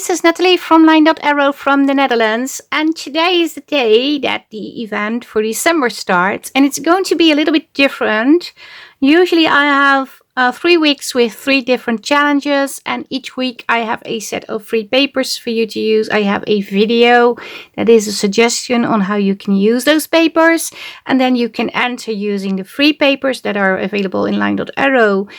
this is Natalie from Line.arrow from the Netherlands, and today is the day that the event for December starts, and it's going to be a little bit different. Usually I have 3 weeks with 3 different challenges, and each week I have a set of free papers for you to use. I have a video that is a suggestion on how you can use those papers, and then you can enter using the free papers that are available in Line.arrow.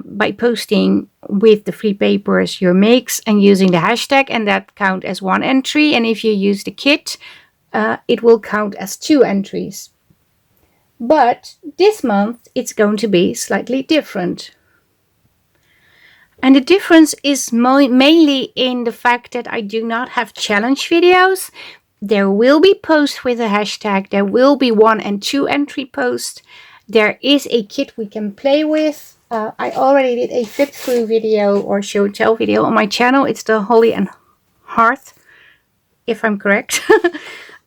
By posting with the free papers your makes and using the hashtag, and that count as 1 entry. And if you use the kit, it will count as 2 entries. But this month it's going to be slightly different. And the difference is mainly in the fact that I do not have challenge videos. There will be posts with a hashtag. There will be 1 and 2 entry posts. There is a kit we can play with. I already did a flip through video or show and tell video on my channel. It's the Holly and Hearth, if I'm correct.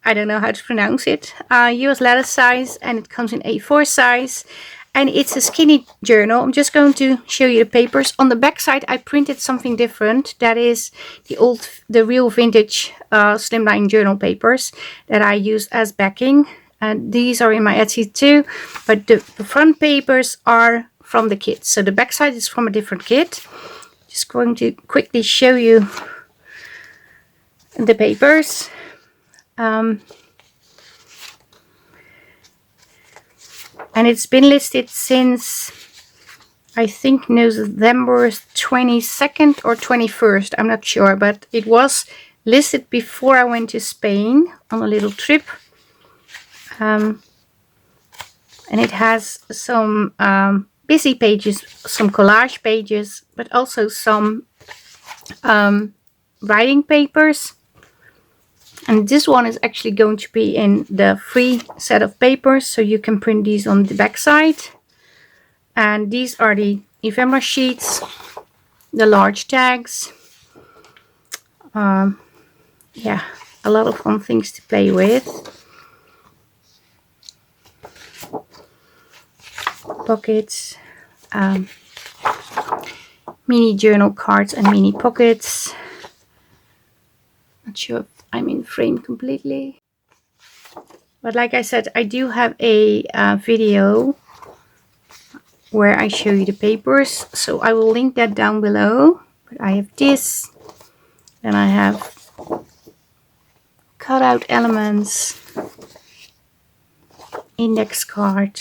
I don't know how to pronounce it. US letter size, and it comes in A4 size. And it's a skinny journal. I'm just going to show you the papers. On the back side I printed something different. That is the real vintage slimline journal papers that I used as backing. And these are in my Etsy too. But the front papers are from the kit. So the back side is from a different kit. Just going to quickly show you the papers. And it's been listed since I think November 22nd or 21st. I'm not sure, but it was listed before I went to Spain on a little trip. And it has some busy pages, some collage pages, but also some writing papers. And this one is actually going to be in the free set of papers, so you can print these on the back side. And these are the ephemera sheets, the large tags. Yeah, a lot of fun things to play with. Pockets, mini journal cards and mini pockets. Not sure if I'm in frame completely, but like I said, I do have a video where I show you the papers, so I will link that down below. But I have this, and I have cutout elements, index card,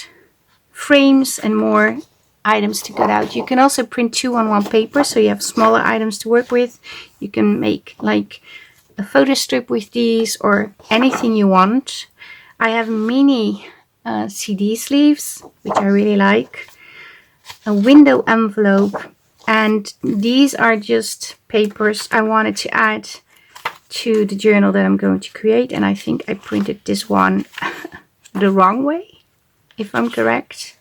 frames, and more items to cut out. You can also print 2 on 1 paper, so you have smaller items to work with. You can make like a photo strip with these or anything you want. I have mini CD sleeves, which I really like, a window envelope, and these are just papers I wanted to add to the journal that I'm going to create. And I think I printed this one the wrong way, if I'm correct.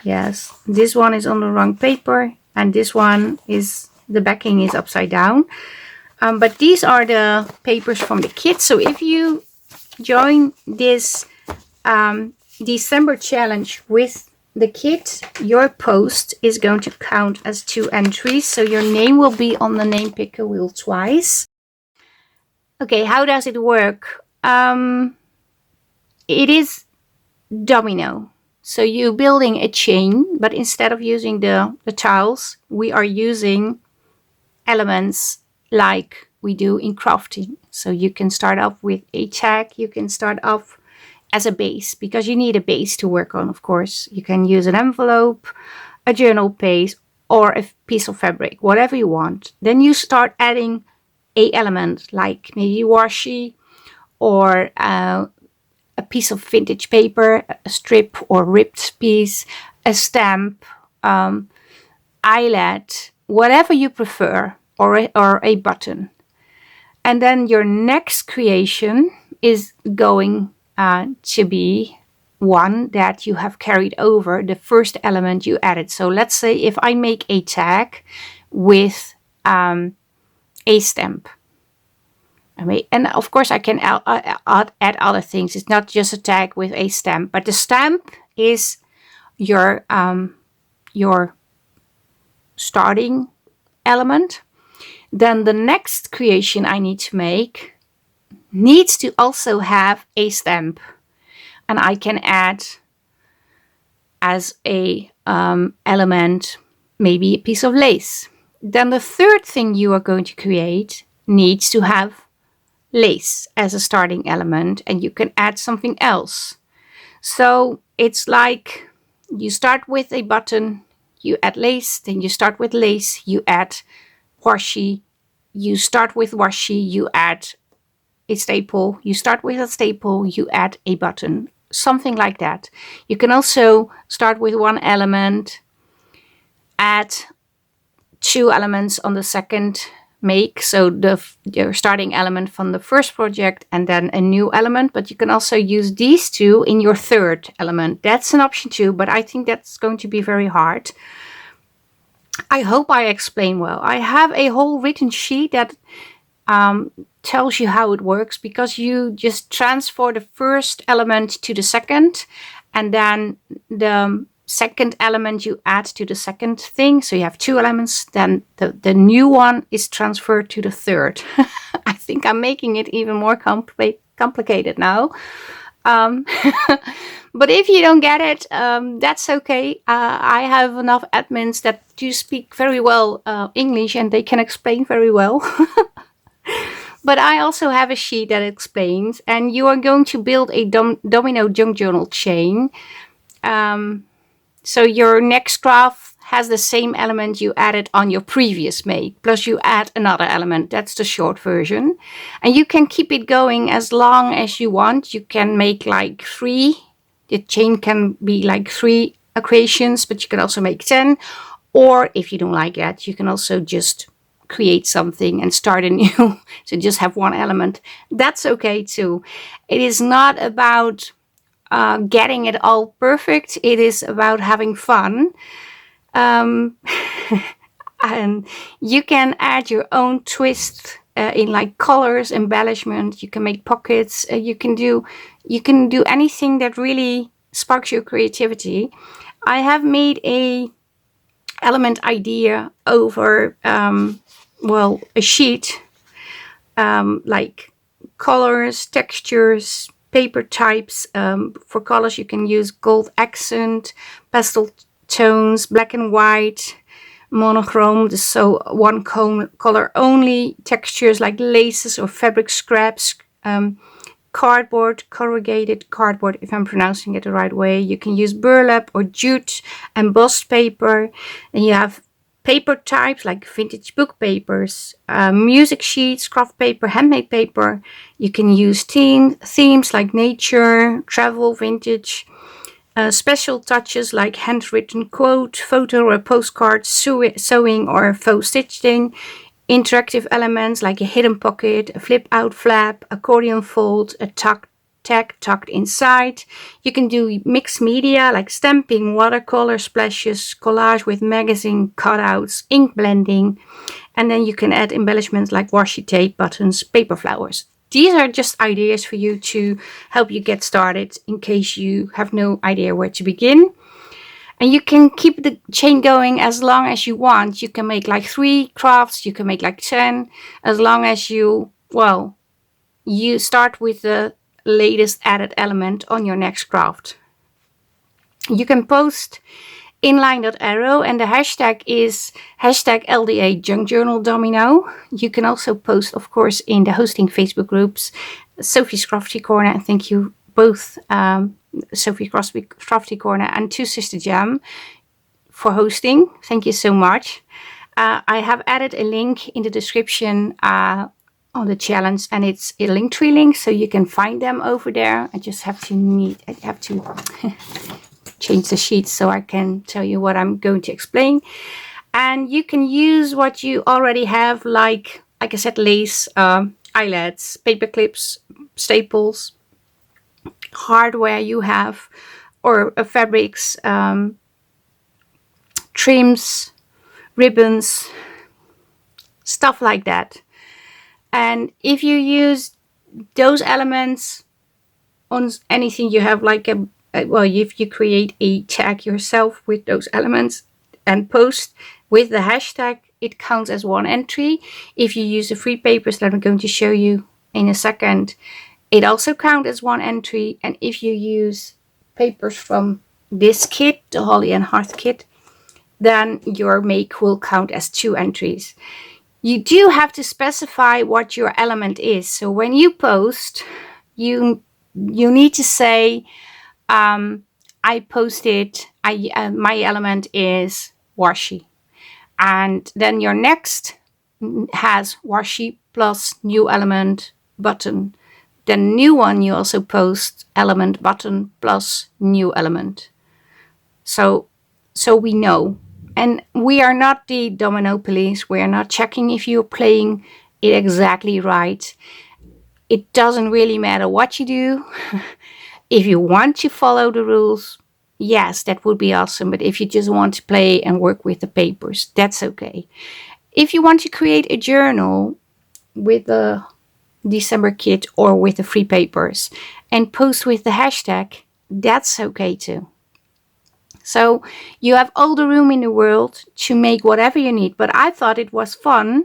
Yes, this one is on the wrong paper, and this one is, the backing is upside down. But these are the papers from the kit. So if you join this December challenge with the kit, your post is going to count as 2 entries. So your name will be on the name picker wheel twice. Okay, how does it work? It is domino. So you're building a chain, but instead of using the tiles, we are using elements like we do in crafting. So you can start off with a tag. You can start off as a base, because you need a base to work on, of course. You can use an envelope, a journal page, or a piece of fabric, whatever you want. Then you start adding a element like maybe washi, or a piece of vintage paper, a strip or ripped piece, a stamp, eyelet, whatever you prefer, or a button. And then your next creation is going to be one that you have carried over the first element you added. So let's say if I make a tag with a stamp. And of course I can add other things. It's not just a tag with a stamp, but the stamp is your starting element. then the next creation I need to make needs to also have a stamp. And I can add as a element maybe a piece of lace. Then the third thing you are going to create needs to have lace as a starting element, and you can add something else. So it's like you start with a button, you add lace, then you start with lace, you add washi, you start with washi, you add a staple, you start with a staple, you add a button, something like that. You can also start with one element, add two elements on the second make, so your starting element from the first project and then a new element, but you can also use these two in your third element. That's an option too, but I think that's going to be very hard. I hope I explain well. I have a whole written sheet that tells you how it works, because you just transfer the first element to the second, and then the second element you add to the second thing. So you have two elements, then the new one is transferred to the third. I think I'm making it even more complicated now. But if you don't get it, that's okay. I have enough admins that do speak very well English, and they can explain very well. But I also have a sheet that explains, and you are going to build a Domino Junk Journal Chain. So your next craft has the same element you added on your previous make, plus you add another element. That's the short version. And you can keep it going as long as you want. You can make like 3. The chain can be like 3 creations, but you can also make 10. Or if you don't like that, you can also just create something and start anew. So just have one element. That's okay too. It is not about getting it all perfect. It is about having fun. And you can add your own twist in like colors, embellishment. You can make pockets. You can do anything that really sparks your creativity. I have made a element idea over a sheet, like colors, textures, paper types. For colors you can use gold accent, pastel tones, black and white, monochrome, so one color only. Textures like laces or fabric scraps, cardboard, corrugated cardboard, if I'm pronouncing it the right way. You can use burlap or jute, embossed paper. And you have paper types like vintage book papers, music sheets, craft paper, handmade paper. You can use themes like nature, travel, vintage. Special touches like handwritten quote, photo or postcard, sewing or faux stitching. Interactive elements like a hidden pocket, a flip out flap, accordion fold, a tag tucked inside. You can do mixed media like stamping, watercolor splashes, collage with magazine cutouts, ink blending. And then you can add embellishments like washi tape, buttons, paper flowers. These are just ideas for you to help you get started in case you have no idea where to begin. And you can keep the chain going as long as you want. You can make like 3 crafts, you can make like 10, as long as you start with the latest added element on your next craft. You can post inline.arrow, and the hashtag is #LDA Junk Journal Domino. You can also post, of course, in the hosting Facebook groups, Sophie's Crafty Corner, and thank you both, Sophie Crafty Corner and Two Sister Jam, for hosting. Thank you so much. I have added a link in the description on the challenge, and it's a Linktree link, so you can find them over there. I just have to change the sheet so I can tell you what I'm going to explain. And you can use what you already have, like I said, lace, eyelets, paper clips, staples, hardware you have, or fabrics, trims, ribbons, stuff like that. And if you use those elements on anything you have, like if you create a tag yourself with those elements and post with the hashtag it counts as one entry. If you use the free papers that I'm going to show you in a second, it also counts as one entry. And if you use papers from this kit, the Holly and Hearth kit, then your make will count as 2 entries. You do have to specify what your element is. So when you post, you need to say, I posted, my element is washi. And then your next has washi plus new element button. The new one you also post element button plus new element. So we know. And we are not the domino police. We are not checking if you're playing it exactly right. It doesn't really matter what you do. If you want to follow the rules, yes, that would be awesome. But if you just want to play and work with the papers, that's okay. If you want to create a journal with the December kit or with the free papers and post with the hashtag, that's okay too. So you have all the room in the world to make whatever you need. But I thought it was fun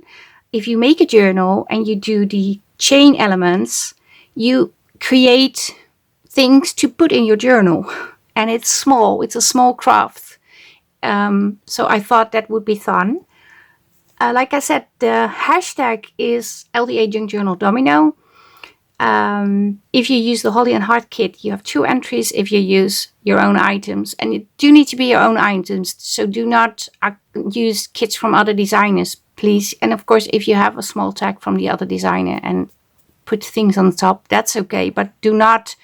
if you make a journal and you do the chain elements, you create things to put in your journal. And it's small. It's a small craft. So I thought that would be fun. Like I said, the hashtag is LDA Junk Journal Domino. If you use the Holly and Hearth kit, you have 2 entries if you use your own items. And it do need to be your own items. So do not use kits from other designers, please. And of course, if you have a small tag from the other designer and put things on top, that's okay. But do not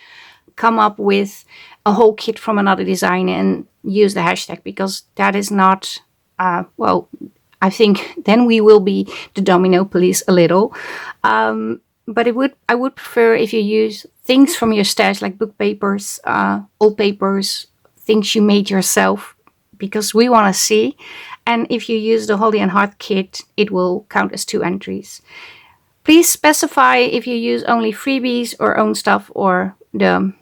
come up with a whole kit from another designer and use the hashtag, because that is not, well, I think then we will be the domino police a little. But I would prefer if you use things from your stash, like book papers, old papers, things you made yourself, because we want to see. And if you use the Holly and Hearth kit, it will count as 2 entries. Please specify if you use only freebies or own stuff or the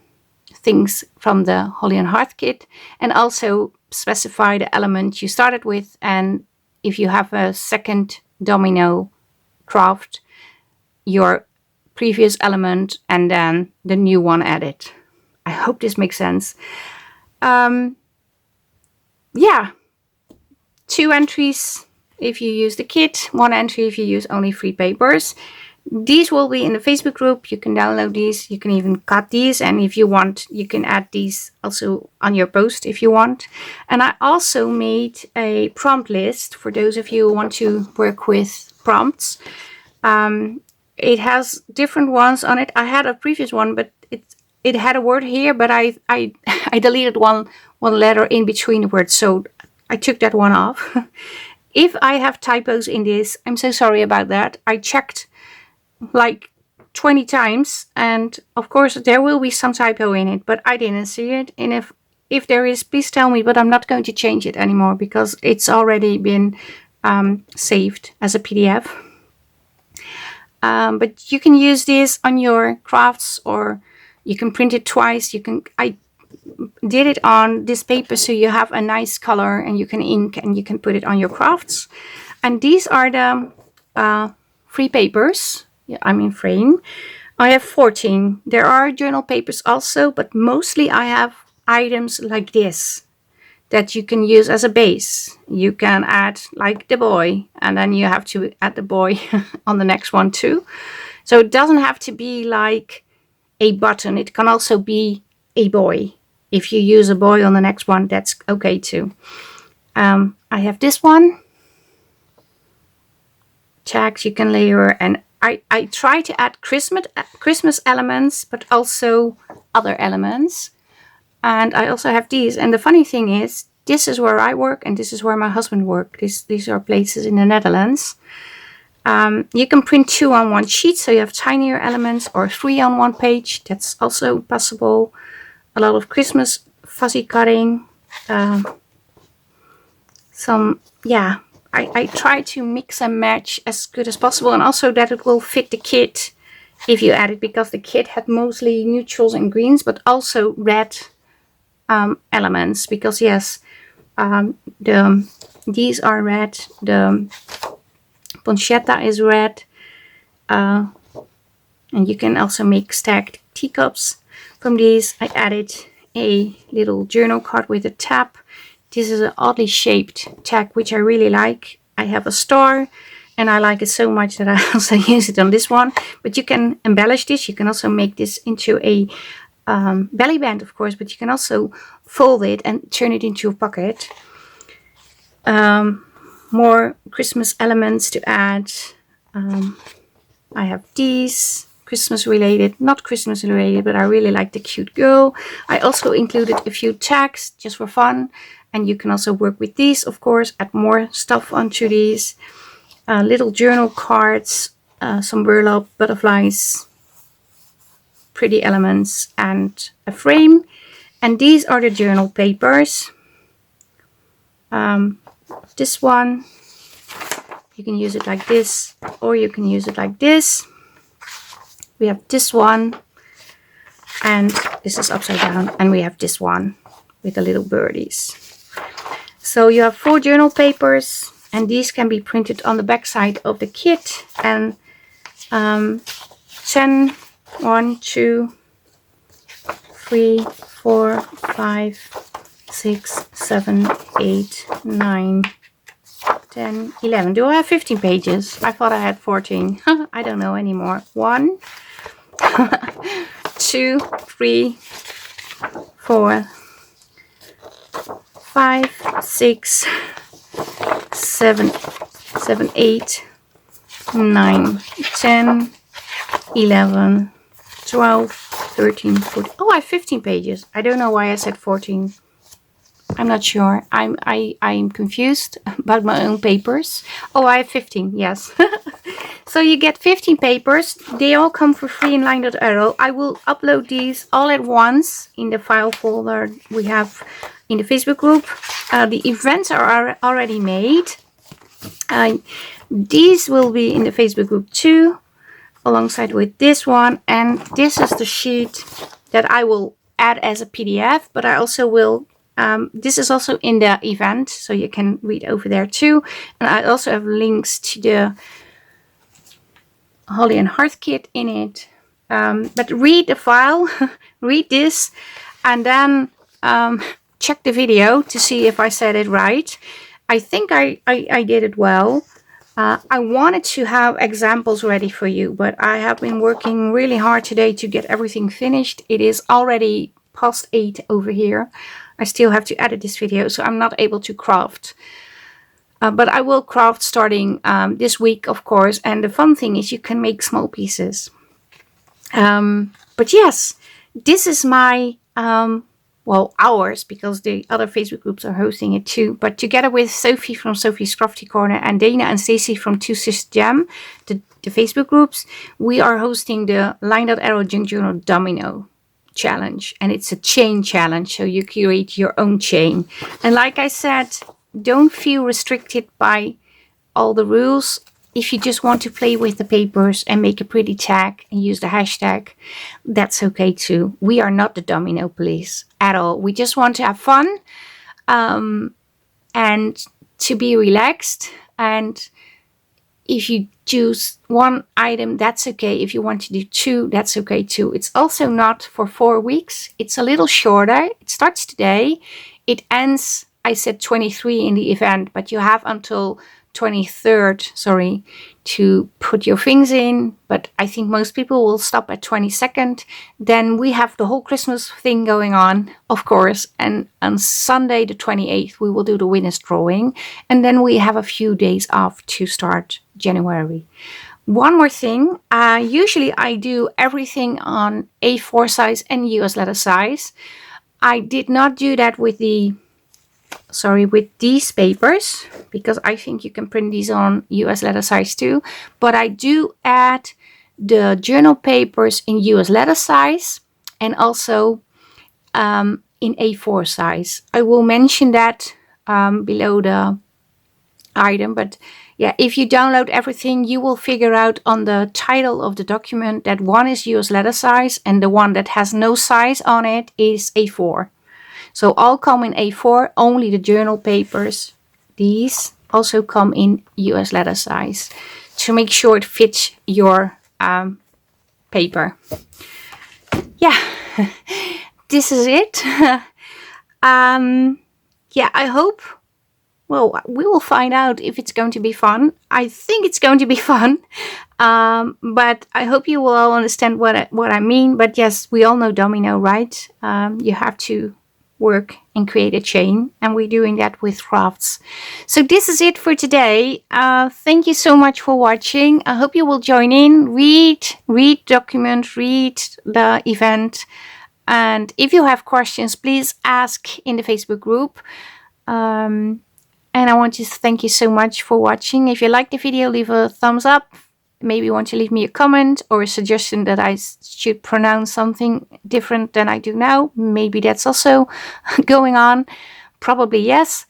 things from the Holly and Hearth kit. And also specify the element you started with. And if you have a second domino craft, your previous element and then the new one added. I hope this makes sense. Yeah, 2 entries if you use the kit, 1 entry if you use only free papers. These will be in the Facebook group. You can download these. You can even cut these. And if you want, you can add these also on your post if you want. And I also made a prompt list for those of you who want to work with prompts. It has different ones on it. I had a previous one, but it had a word here, but I deleted one letter in between the words, so I took that one off. If I have typos in this, I'm so sorry about that. I checked like 20 times, and of course there will be some typo in it, but I didn't see it. And if there is, please tell me, but I'm not going to change it anymore because it's already been saved as a PDF. But you can use this on your crafts, or you can print it twice. I did it on this paper so you have a nice color and you can ink and you can put it on your crafts. And these are the free papers. I'm in frame. I have 14. There are journal papers also, but mostly I have items like this that you can use as a base. You can add like the boy, and then you have to add the boy on the next one too. So it doesn't have to be like a button. It can also be a boy. If you use a boy on the next one, that's okay too. I have this one. Tags you can layer, and I try to add Christmas elements, but also other elements. And I also have these. And the funny thing is, this is where I work and this is where my husband works. These are places in the Netherlands. You can print 2 on 1 sheet, so you have tinier elements, or 3 on 1 page. That's also possible. A lot of Christmas fuzzy cutting. I try to mix and match as good as possible, and also that it will fit the kit if you add it, because the kit had mostly neutrals and greens, but also red elements, because yes, these are red, the pancetta is red. And you can also make stacked teacups from these. I added a little journal card with a tab. This is an oddly shaped tag, which I really like. I have a star, and I like it so much that I also use it on this one. But you can embellish this. You can also make this into a belly band, of course, but you can also fold it and turn it into a pocket. More Christmas elements to add. I have these Christmas related, not Christmas related, but I really like the cute girl. I also included a few tags just for fun, and you can also work with these, of course, add more stuff onto these. Little journal cards, some burlap, butterflies, pretty elements, and a frame. And these are the journal papers. This one, you can use it like this, or you can use it like this. We have this one, and this is upside down, and we have this one with the little birdies. So you have 4 journal papers, and these can be printed on the back side of the kit. And 10, 1, 2, 3, 4, 5, 6, 7, 8, 9, 10, 11. Do I have 15 pages? I thought I had 14. I don't know anymore. 1, 2, 3, 4, 5, 6, 7, 8, 9, 10, 11, 12, 13, 14. Oh, I have 15 pages. I don't know why I said 14. I'm not sure. I'm confused about my own papers. Oh, I have 15. Yes. So you get 15 papers. They all come for free in line.arrow. I will upload these all at once in the file folder we have in the Facebook group. The events are already made. These will be in the Facebook group too, alongside with this one. And this is the sheet that I will add as a PDF, but I also will this is also in the event, so you can read over there too. And I also have links to the Holly and Hearth kit in it. But read the file, read this, and then check the video to see if I said it right. I think I did it well. I wanted to have examples ready for you, but I have been working really hard today to get everything finished. It is already past 8 over here. I still have to edit this video, so I'm not able to craft. But I will craft starting this week, of course. And the fun thing is you can make small pieces. But yes, this is my, well, ours, because the other Facebook groups are hosting it too. But together with Sophie from Sophie's Crafty Corner and Dana and Stacey from Two Sis Jam, the Facebook groups, we are hosting the Line.arrow Junk Journal Domino challenge, and it's a chain challenge, so you create your own chain. And like I said, don't feel restricted by all the rules. If you just want to play with the papers and make a pretty tag and use the hashtag, that's okay too. We are not the domino police at all. We just want to have fun and to be relaxed. And if you choose one item, that's okay. If you want to do 2, that's okay too. It's also not for 4 weeks. It's a little shorter. It starts today. It ends, I said 23 in the event, but you have until 23rd, to put your things in. But I think most people will stop at 22nd. Then we have the whole Christmas thing going on, of course. And on Sunday, the 28th, we will do the winners drawing. And then we have a few days off to start January. One more thing. Usually I do everything on A4 size and US letter size. I did not do that with with these papers, because I think you can print these on US letter size too. But I do add the journal papers in US letter size and also in A4 size. I will mention that below the item. But yeah, if you download everything, you will figure out on the title of the document that one is US letter size and the one that has no size on it is A4. So all come in A4, only the journal papers, these also come in US letter size to make sure it fits your paper. Yeah, this is it. Yeah, I hope, well, we will find out if it's going to be fun. I think it's going to be fun. But I hope you will all understand what I mean. But yes, we all know domino, right? You have to work and create a chain, and we're doing that with crafts. So this is it for today. Thank you so much for watching. I hope you will join in, read document, read the event. And if you have questions, please ask in the Facebook group. And I want to thank you so much for watching. If you liked the video, leave a thumbs up. Maybe you want to leave me a comment or a suggestion that I should pronounce something different than I do now. Maybe that's also going on. Probably yes.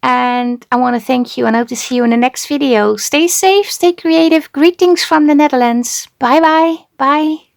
And I want to thank you and hope to see you in the next video. Stay safe, stay creative. Greetings from the Netherlands. Bye bye. Bye.